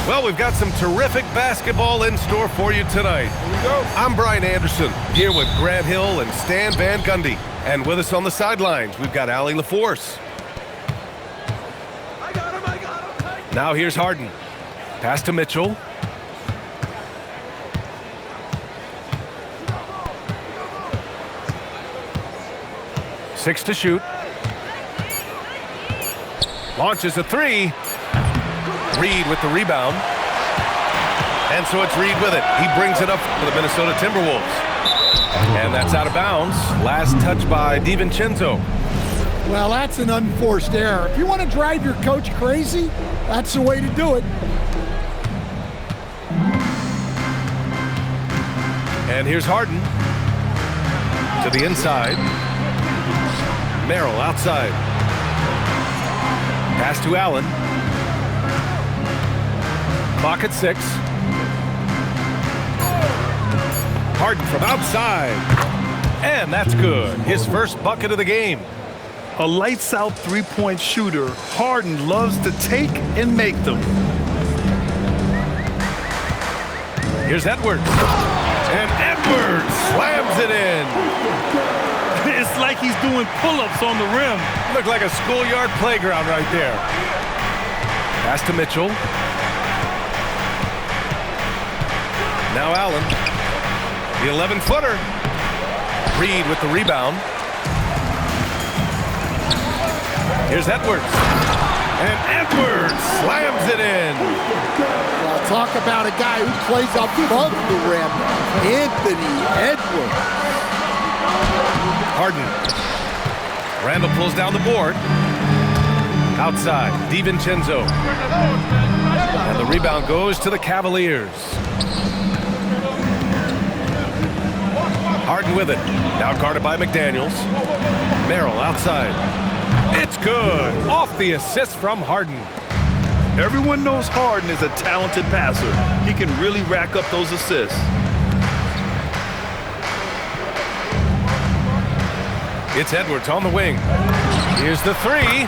Well, we've got some terrific basketball in store for you tonight. Here we go. I'm Brian Anderson, here with Grant Hill and Stan Van Gundy. And with us on the sidelines, we've got Allie LaForce. I got him. Now here's Harden. Pass to Mitchell. Six to shoot. Launches a three. Reed with the rebound. And so it's Reed with it. He brings it up for the Minnesota Timberwolves. And that's out of bounds. Last touch by DiVincenzo. Well, that's an unforced error. If you want to drive your coach crazy, that's the way to do it. And here's Harden. To the inside. Merrill outside. Pass to Allen. Clock at 6. Harden from outside. And that's good. His first bucket of the game. A lights-out three-point shooter, Harden loves to take and make them. Here's Edwards. And Edwards slams it in. It's like he's doing pull-ups on the rim. Looked like a schoolyard playground right there. Pass to Mitchell. Now Allen. The 11-footer. Reed with the rebound. Here's Edwards. And Edwards slams it in. Well, talk about a guy who plays above the rim. Anthony Edwards. Harden. Randall pulls down the board. Outside, DiVincenzo. And the rebound goes to the Cavaliers. Harden with it. Now guarded by McDaniels. Merrill outside. It's good. Off the assist from Harden. Everyone knows Harden is a talented passer. He can really rack up those assists. It's Edwards on the wing. Here's the three.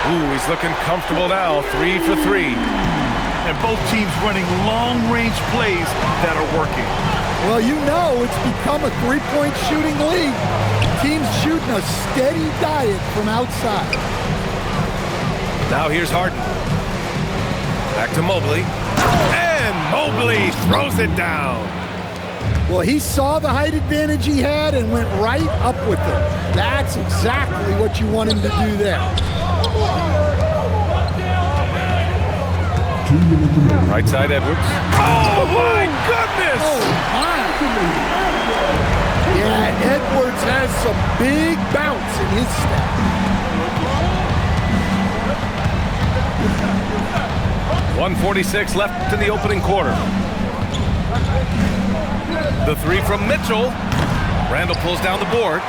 Ooh, he's looking comfortable now. 3 for 3. And both teams running long-range plays that are working. Well, you know it's become a three-point shooting league. Teams shooting a steady diet from outside. Now here's Harden. Back to Mobley. And Mobley throws it down. Well, he saw the height advantage he had and went right up with it. That's exactly what you want him to do there. Right side Edwards. Oh, my goodness! Oh, my. Yeah, Edwards has some big bounce in his step. 1:46 left in the opening quarter. The three from Mitchell. Randall pulls down the board.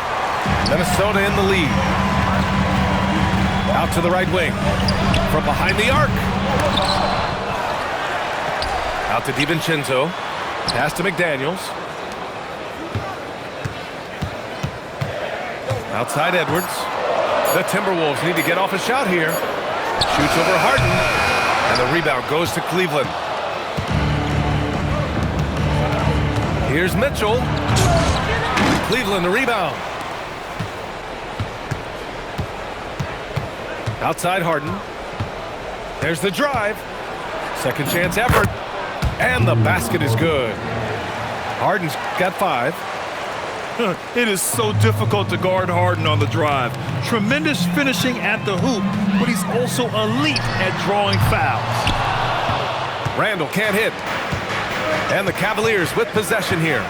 Minnesota in the lead. Out to the right wing. From behind the arc. Out to DiVincenzo. Pass to McDaniels. Outside Edwards. The Timberwolves need to get off a shot here. Shoots over Harden. And the rebound goes to Cleveland. Here's Mitchell. Cleveland the rebound. Outside Harden. There's the drive. Second chance effort. And the basket is good. Harden's got 5. It is so difficult to guard Harden on the drive. Tremendous finishing at the hoop, but he's also elite at drawing fouls. Randall can't hit. And the Cavaliers with possession here.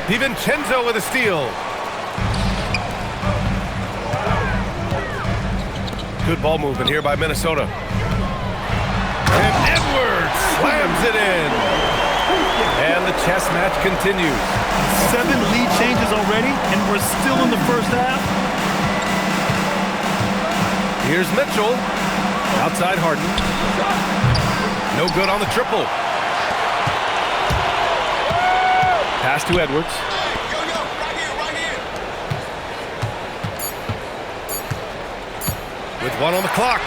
DiVincenzo with a steal. Good ball movement here by Minnesota. And Edwards slams it in. And the chess match continues. 7 lead changes already, and we're still in the first half. Here's Mitchell. Outside Harden. No good on the triple. Pass to Edwards. With 1 on the clock.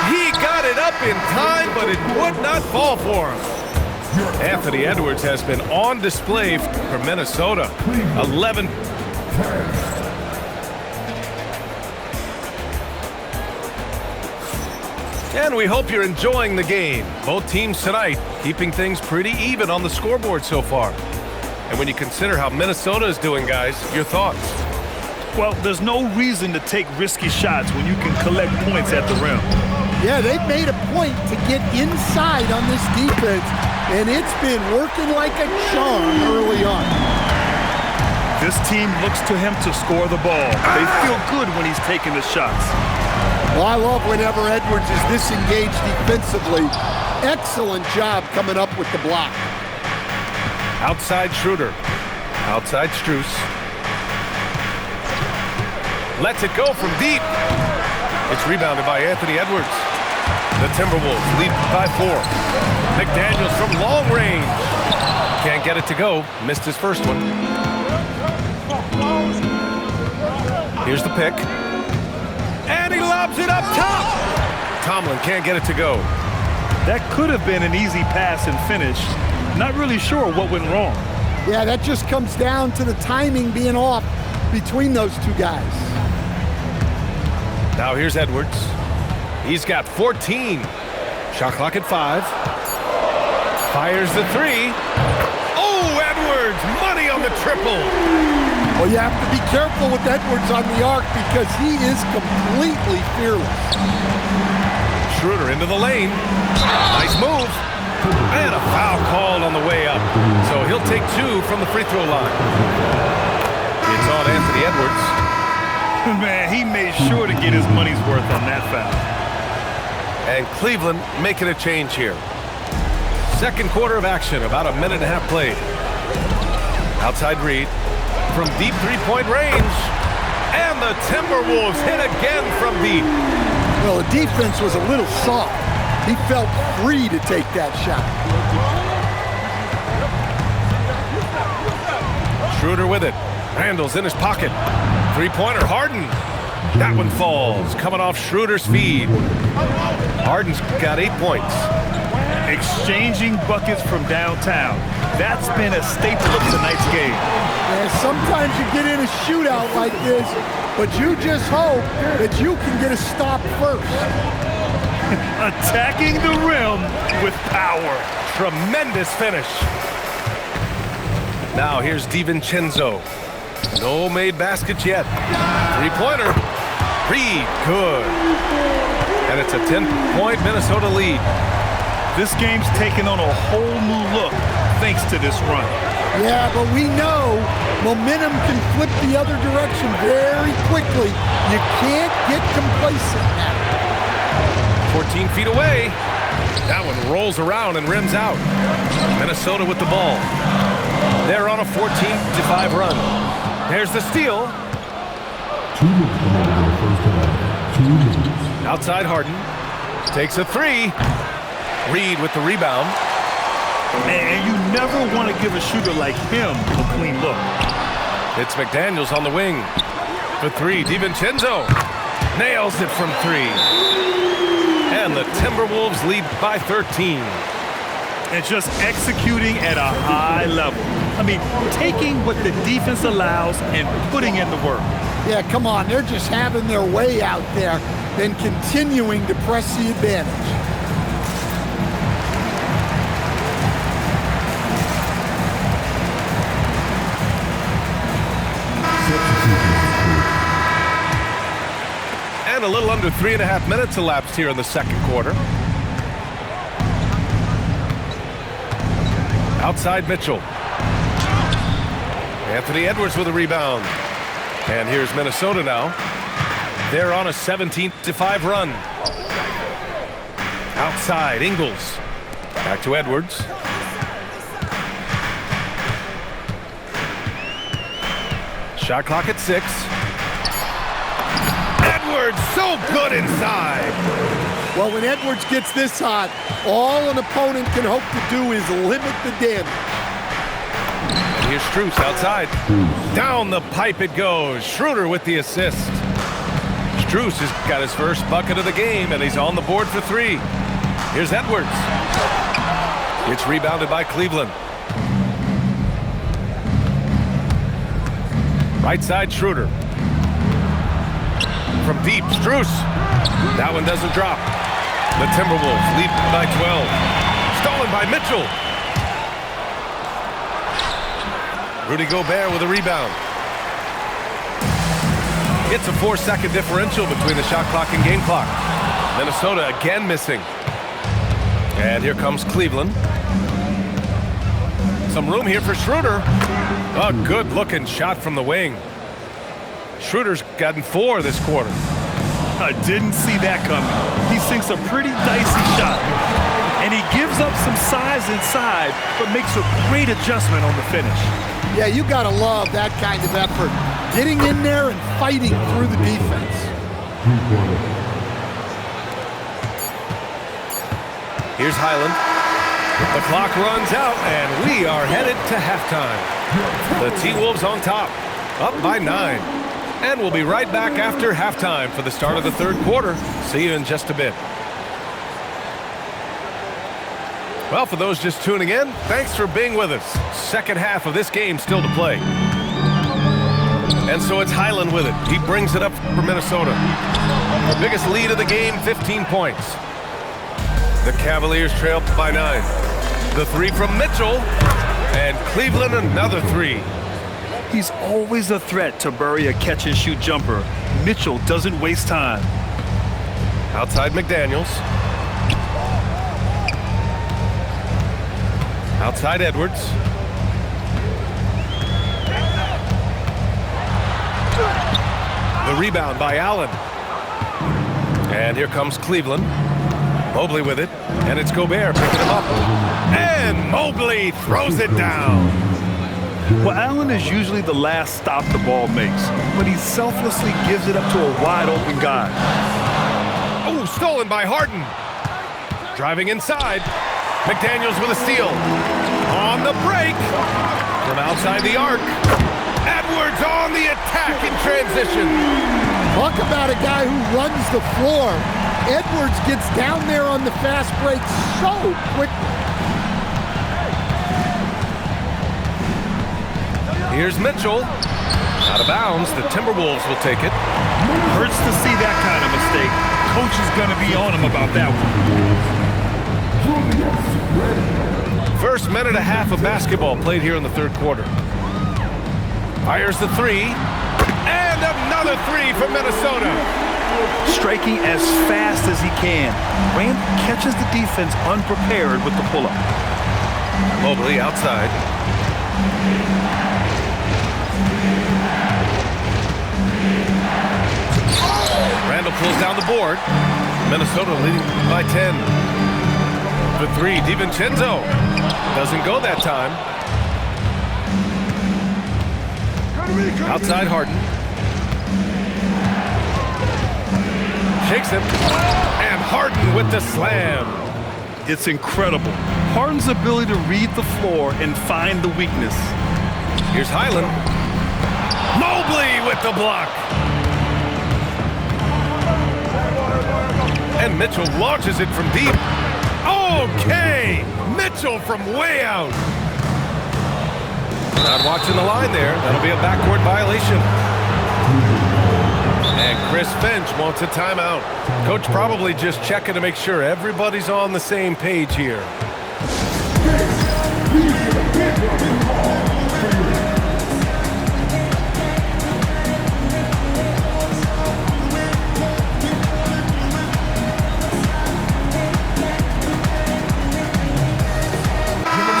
He got it up in time, but it would not fall for him. Anthony Edwards has been on display for Minnesota. 11. And we hope you're enjoying the game. Both teams tonight keeping things pretty even on the scoreboard so far. And when you consider how Minnesota is doing, guys, your thoughts? Well, there's no reason to take risky shots when you can collect points at the rim. Yeah, they've made a point to get inside on this defense, and it's been working like a charm early on. This team looks to him to score the ball. They feel good when he's taking the shots. Well, I love whenever Edwards is this engaged defensively. Excellent job coming up with the block. Outside Schroeder. Outside Strus. Lets it go from deep. It's rebounded by Anthony Edwards. The Timberwolves lead by 4. McDaniels from long range. Can't get it to go. Missed his first one. Here's the pick. And he lobs it up top. Tomlin can't get it to go. That could have been an easy pass and finish. Not really sure what went wrong. Yeah, that just comes down to the timing being off between those two guys. Now here's Edwards. He's got 14. Shot clock at 5. Fires the 3. Oh, Edwards! Money on the triple. Well, you have to be careful with Edwards on the arc because he is completely fearless. Schroeder into the lane. Nice move. And a foul called on the way up. So he'll take 2 from the free throw line. It's on Anthony Edwards. Man, he made sure to get his money's worth on that foul. And Cleveland making a change here. Second quarter of action, about a minute and a half played. Outside Reed from deep three-point range. And the Timberwolves hit again from deep. Well, the defense was a little soft. He felt free to take that shot. Schroeder with it. Randall's in his pocket. Three-pointer, Harden. That one falls, coming off Schroeder's feed. Harden's got 8 points. Exchanging buckets from downtown. That's been a staple of tonight's game. And sometimes you get in a shootout like this, but you just hope that you can get a stop first. Attacking the rim with power. Tremendous finish. Now here's DiVincenzo. No made baskets yet. Three-pointer. Reed, good. And it's a 10-point Minnesota lead. This game's taken on a whole new look thanks to this run. Yeah, but we know momentum can flip the other direction very quickly. You can't get complacent now. 14 feet away. That one rolls around and rims out. Minnesota with the ball. They're on a 14-5 run. There's the steal. 2 minutes remaining in the first half. 2 minutes. Outside Harden. Takes a 3. Reed with the rebound. And you never want to give a shooter like him a clean look. It's McDaniels on the wing. For 3, DiVincenzo. Nails it from 3. And the Timberwolves lead by 13. And just executing at a high level. I mean, taking what the defense allows and putting in the work. Yeah, come on. They're just having their way out there, then continuing to press the advantage. And a little under 3.5 minutes elapsed here in the second quarter. Outside Mitchell. Anthony Edwards with a rebound. And here's Minnesota now. They're on a 17-5 run. Outside Ingles. Back to Edwards. Shot clock at 6. Edwards so good inside. Well, when Edwards gets this hot, all an opponent can hope to do is limit the damage. And here's Strus outside. Down the pipe it goes. Schroeder with the assist. Strus has got his first bucket of the game, and he's on the board for 3. Here's Edwards. It's rebounded by Cleveland. Right side, Schroeder. From deep, Strus. That one doesn't drop. The Timberwolves lead by 12. Stolen by Mitchell. Rudy Gobert with a rebound. It's a 4-second differential between the shot clock and game clock. Minnesota again missing. And here comes Cleveland. Some room here for Schroeder. A good-looking shot from the wing. Schroeder's gotten 4 this quarter. I didn't see that coming. He sinks a pretty dicey shot. And he gives up some size inside, but makes a great adjustment on the finish. Yeah, you got to love that kind of effort. Getting in there and fighting through the defense. Here's Highland. The clock runs out, and we are headed to halftime. The T-Wolves on top, up by 9. And we'll be right back after halftime for the start of the third quarter. See you in just a bit. Well, for those just tuning in, thanks for being with us. Second half of this game still to play. And so it's Highland with it. He brings it up for Minnesota. The biggest lead of the game, 15 points. The Cavaliers trail by 9. The 3 from Mitchell. And Cleveland another 3. He's always a threat to bury a catch-and-shoot jumper. Mitchell doesn't waste time. Outside McDaniels. Outside Edwards. The rebound by Allen. And here comes Cleveland. Mobley with it. And it's Gobert picking him up. And Mobley throws it down. Well, Allen is usually the last stop the ball makes, but he selflessly gives it up to a wide-open guy. Oh, stolen by Harden. Driving inside. McDaniels with a steal. On the break. From outside the arc. Edwards on the attack in transition. Talk about a guy who runs the floor. Edwards gets down there on the fast break so quickly. Here's Mitchell. Out of bounds. The Timberwolves will take it. Hurts to see that kind of mistake. Coach is going to be on him about that one. First minute and a half of basketball played here in the third quarter. Fires the 3. And another 3 from Minnesota. Striking as fast as he can. Rand catches the defense unprepared with the pull-up. Mobley outside. Randall pulls down the board. Minnesota leading by 10. The 3, DiVincenzo. Doesn't go that time. Outside Harden. Shakes him. And Harden with the slam. It's incredible. Harden's ability to read the floor and find the weakness. Here's Highland. Mobley with the block. And Mitchell launches it from deep. Okay! Mitchell from way out. Not watching the line there. That'll be a backcourt violation. And Chris Finch wants a timeout. Coach probably just checking to make sure everybody's on the same page here.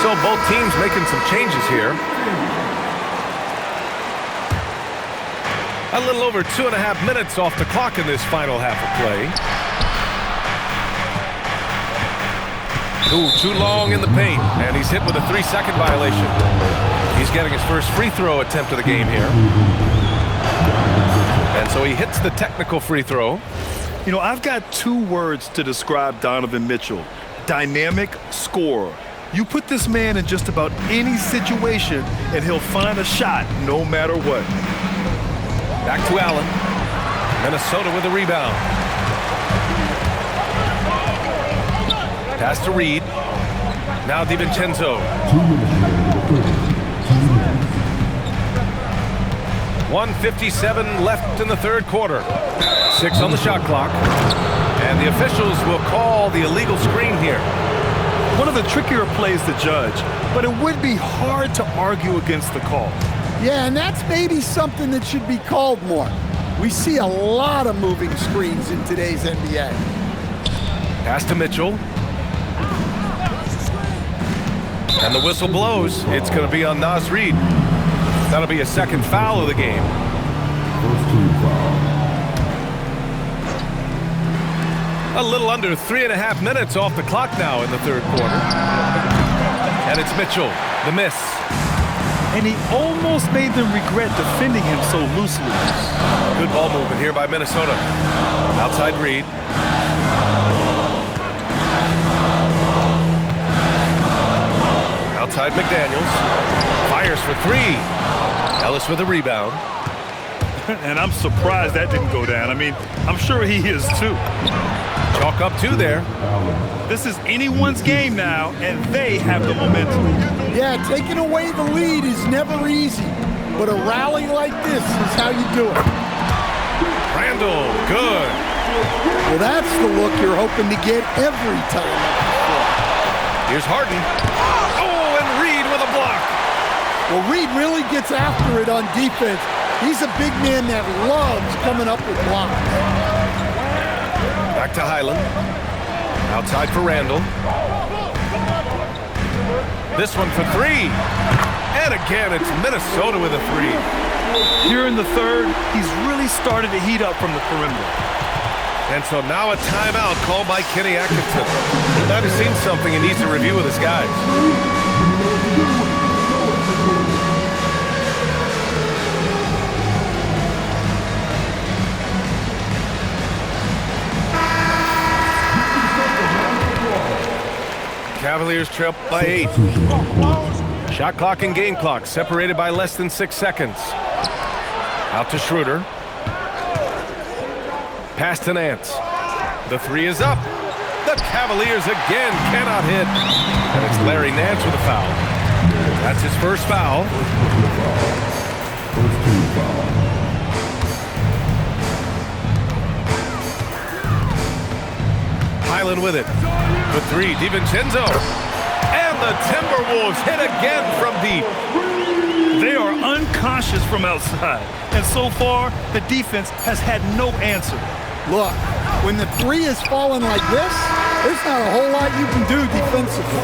So both teams making some changes here. A little over 2.5 minutes off the clock in this final half of play. Too long in the paint, and he's hit with a 3-second violation. He's getting his first free throw attempt of the game here. And so he hits the technical free throw. You know, I've got 2 words to describe Donovan Mitchell. Dynamic scorer. You put this man in just about any situation, and he'll find a shot no matter what. Back to Allen. Minnesota with the rebound. Pass to Reed. Now DiVincenzo. 2 minutes remaining in the third. 2 minutes. 1:57 left in the third quarter. 6 on the shot clock. And the officials will call the illegal screen here. One of the trickier plays to judge, but it would be hard to argue against the call. Yeah, and that's maybe something that should be called more. We see a lot of moving screens in today's NBA. Pass to Mitchell. And the whistle blows. It's going to be on Naz Reid. That'll be a second foul of the game. First team foul. A little under 3.5 minutes off the clock now in the third quarter. And it's Mitchell, the miss. And he almost made them regret defending him so loosely. Good ball movement here by Minnesota. Outside Reed. Outside McDaniels. Fires for 3. Ellis with a rebound. And I'm surprised that didn't go down. I mean, I'm sure he is too. Chalk up 2 there. This is anyone's game now, and they have the momentum. Yeah, taking away the lead is never easy, but a rally like this is how you do it. Randall, good. Well, that's the look you're hoping to get every time. Here's Harden. Oh, and Reed with a block. Well, Reed really gets after it on defense. He's a big man that loves coming up with blocks. Back to Highland. Outside for Randall. This one for 3. And again, it's Minnesota with a 3. Here in the third, he's really started to heat up from the perimeter. And so now a timeout called by Kenny Atkinson. He might have seen something he needs to review with his guys. Cavaliers trail by 8. Shot clock and game clock separated by less than 6 seconds. Out to Schroeder. Pass to Nance. The 3 is up. The Cavaliers again cannot hit. And it's Larry Nance with a foul. That's his first foul. First team foul. Highland with it. The 3, DiVincenzo. And the Timberwolves hit again from deep. They are unconscious from outside. And so far, the defense has had no answer. Look, when the 3 is falling like this, there's not a whole lot you can do defensively.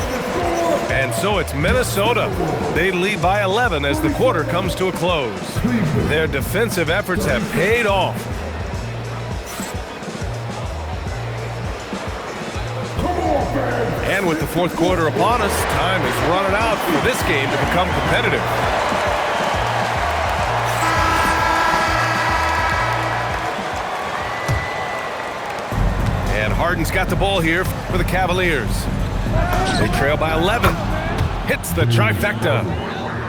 And so it's Minnesota. They lead by 11 as the quarter comes to a close. Their defensive efforts have paid off. And with the fourth quarter upon us, time is running out for this game to become competitive. And Harden's got the ball here for the Cavaliers. They trail by 11. Hits the trifecta.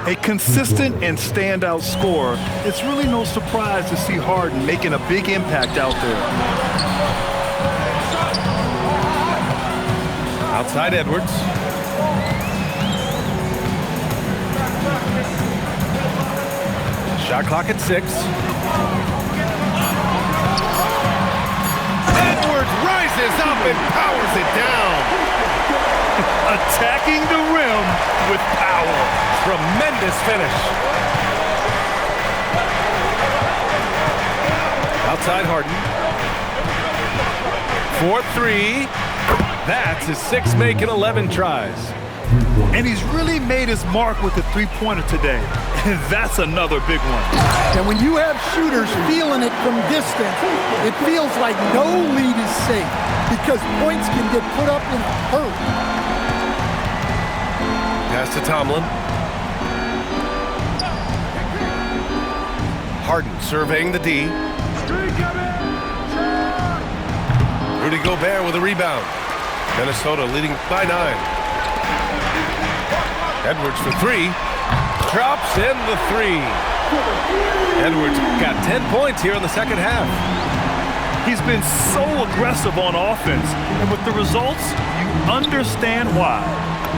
A consistent and standout scorer. It's really no surprise to see Harden making a big impact out there. Outside Edwards. Shot clock at 6. Edwards rises up and powers it down. Attacking the rim with power. Tremendous finish. Outside Harden. 4-3. That's his 6th make in 11 tries. And he's really made his mark with the three-pointer today. And that's another big one. And when you have shooters feeling it from distance, it feels like no lead is safe because points can get put up in a hurry. Pass to Tomlin. Harden surveying the D. Rudy Gobert with a rebound. Minnesota leading by 9. Edwards for 3. Drops in the 3. Edwards got 10 points here in the second half. He's been so aggressive on offense, and with the results, you understand why.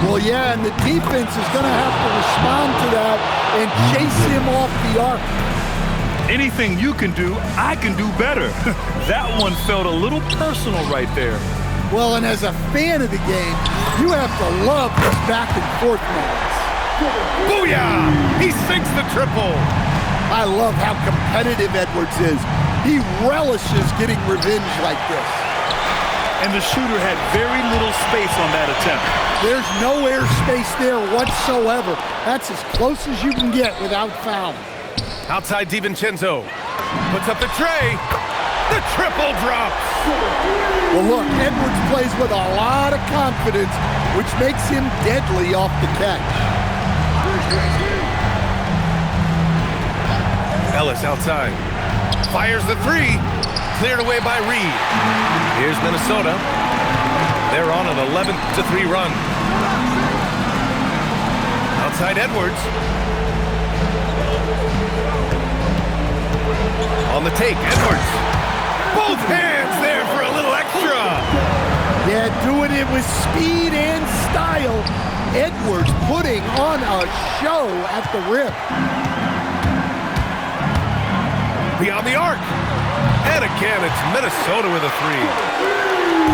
Well, yeah, and the defense is going to have to respond to that and chase him off the arc. Anything you can do, I can do better. That one felt a little personal right there. Well, and as a fan of the game, you have to love these back and forth moments. Booyah! He sinks the triple. I love how competitive Edwards is. He relishes getting revenge like this. And the shooter had very little space on that attempt. There's no airspace there whatsoever. That's as close as you can get without fouling. Outside DiVincenzo. Puts up the tray. The triple drops. Well, look, Edwards plays with a lot of confidence, which makes him deadly off the catch. Ellis outside. Fires the three. Cleared away by Reed. Here's Minnesota. They're on an 11-3 run. Outside Edwards. On the take, Edwards. Both hands there for a little extra. Yeah, doing it with speed and style. Edwards putting on a show at the rim. Beyond the arc. And again, it's Minnesota with a three.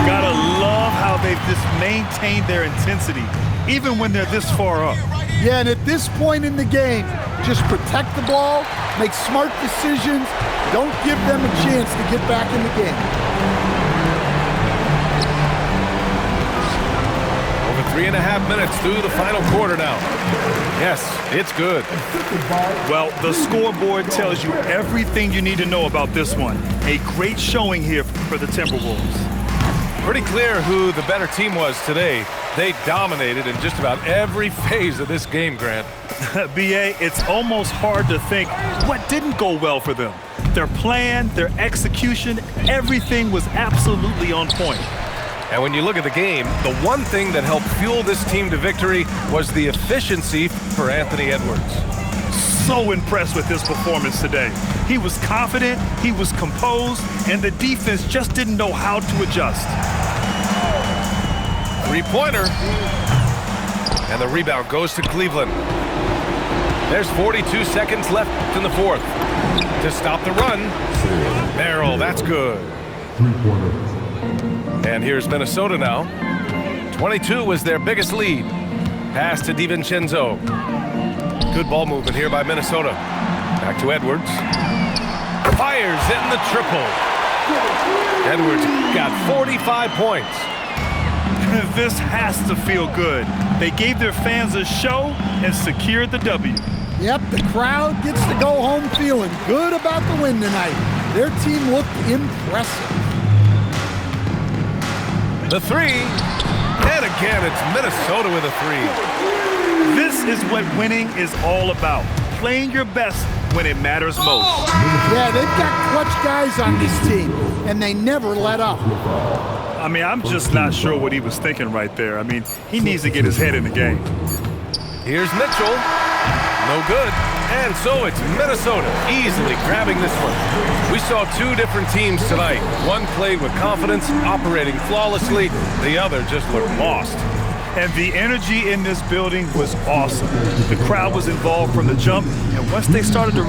Gotta love how they've just maintained their intensity, even when they're this far up. Yeah, and at this point in the game, just protect the ball, make smart decisions, don't give them a chance to get back in the game. Over 3.5 minutes through the final quarter now. Yes, it's good. Well, the scoreboard tells you everything you need to know about this one. A great showing here for the Timberwolves. Pretty clear who the better team was today. They dominated in just about every phase of this game, Grant. B.A., it's almost hard to think what didn't go well for them. Their plan, their execution, everything was absolutely on point. And when you look at the game, the one thing that helped fuel this team to victory was the efficiency for Anthony Edwards. So impressed with his performance today. He was confident, he was composed, and the defense just didn't know how to adjust. Three-pointer. And the rebound goes to Cleveland. There's 42 seconds left in the fourth. To stop the run. Merrill, that's good. Three-pointer. And here's Minnesota now. 22 was their biggest lead. Pass to DiVincenzo. Good ball movement here by Minnesota. Back to Edwards. Fires in the triple. Edwards got 45 points. This has to feel good. They gave their fans a show and secured the W. Yep, the crowd gets to go home feeling good about the win tonight. Their team looked impressive. The three. And again, it's Minnesota with a three. This is what winning is all about. Playing your best when it matters most. Yeah, they've got clutch guys on this team, and they never let up. I mean, I'm just not sure what he was thinking right there. I mean, he needs to get his head in the game. Here's Mitchell. No good. And so it's Minnesota easily grabbing this one. We saw two different teams tonight. One played with confidence, operating flawlessly. The other just looked lost. And the energy in this building was awesome. The crowd was involved from the jump, and once they started to